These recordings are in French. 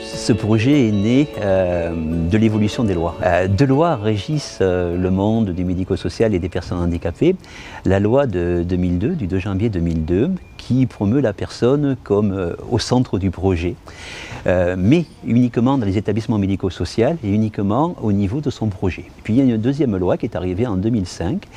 Ce projet est né de l'évolution des lois. Deux lois régissent le monde du médico-social et des personnes handicapées. La loi de 2002, du 2 janvier 2002, qui promeut la personne comme au centre du projet, mais uniquement dans les établissements médico-sociaux et uniquement au niveau de son projet. Puis il y a une deuxième loi qui est arrivée en 2005,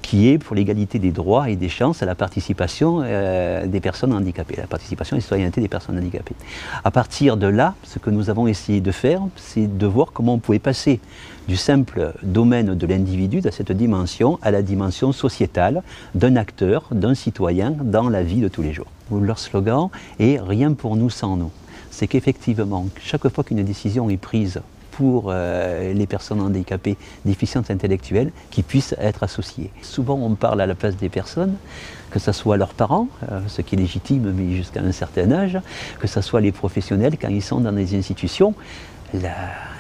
qui est pour l'égalité des droits et des chances à la participation des personnes handicapées, la participation et la citoyenneté des personnes handicapées. À partir de là, ce que nous avons essayé de faire, c'est de voir comment on pouvait passer du simple domaine de l'individu, de cette dimension, à la dimension sociétale d'un acteur, d'un citoyen dans la vie de tous les jours. Leur slogan est « Rien pour nous sans nous ». C'est qu'effectivement, chaque fois qu'une décision est prise pour les personnes handicapées, déficientes intellectuelles, qui puissent être associées. Souvent on parle à la place des personnes, que ce soit leurs parents, ce qui est légitime mais jusqu'à un certain âge, que ce soit les professionnels quand ils sont dans des institutions.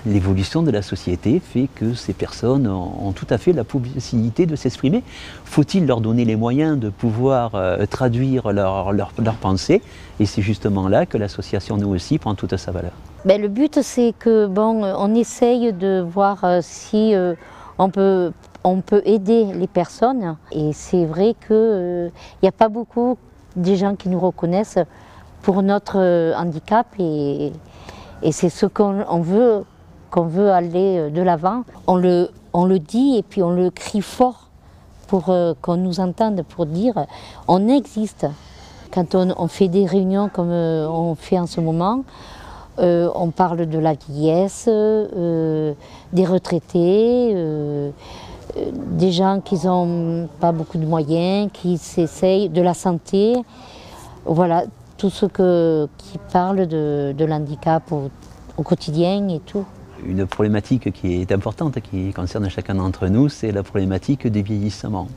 L'évolution de la société fait que ces personnes ont tout à fait la possibilité de s'exprimer. Faut-il leur donner les moyens de pouvoir traduire leurs pensées? Et c'est justement là que l'association Nous aussi prend toute sa valeur. Ben, le but c'est que on essaye de voir si on peut aider les personnes. Et c'est vrai qu'il n'y a pas beaucoup de gens qui nous reconnaissent pour notre handicap. Et c'est ce qu'on veut aller de l'avant. On le dit et puis on le crie fort pour qu'on nous entende, pour dire on existe. Quand on fait des réunions comme on fait en ce moment, on parle de la vieillesse, des retraités, des gens qui n'ont pas beaucoup de moyens, qui s'essayent, de la santé. Voilà, tout ce qui parle de l'handicap au quotidien et tout. Une problématique qui est importante, qui concerne chacun d'entre nous, c'est la problématique du vieillissement.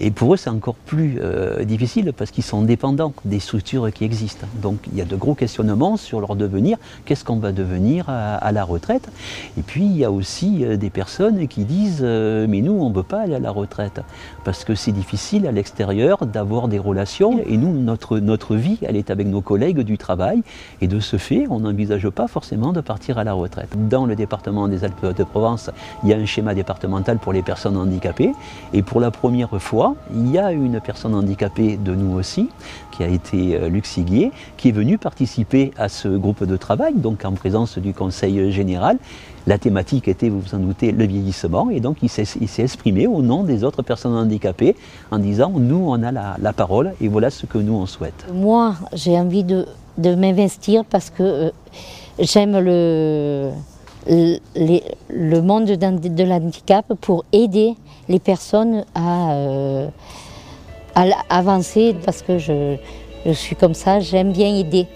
Et pour eux, c'est encore plus difficile parce qu'ils sont dépendants des structures qui existent. Donc il y a de gros questionnements sur leur devenir. Qu'est-ce qu'on va devenir à la retraite? Et puis il y a aussi des personnes qui disent mais nous, on ne veut pas aller à la retraite parce que c'est difficile à l'extérieur d'avoir des relations. Et nous, notre vie, elle est avec nos collègues du travail. Et de ce fait, on n'envisage pas forcément de partir à la retraite. Dans le département des Alpes-de-Provence, il y a un schéma départemental pour les personnes handicapées. Et pour la première fois, il y a une personne handicapée de Nous aussi, qui a été Luc Siguier, qui est venu participer à ce groupe de travail, donc en présence du Conseil général. La thématique était, vous vous en doutez, le vieillissement, et donc il s'est exprimé au nom des autres personnes handicapées en disant « nous, on a la parole, et voilà ce que nous, on souhaite ». Moi, j'ai envie de m'investir parce que j'aime le monde de l'handicap pour aider les personnes à avancer parce que je suis comme ça, j'aime bien aider.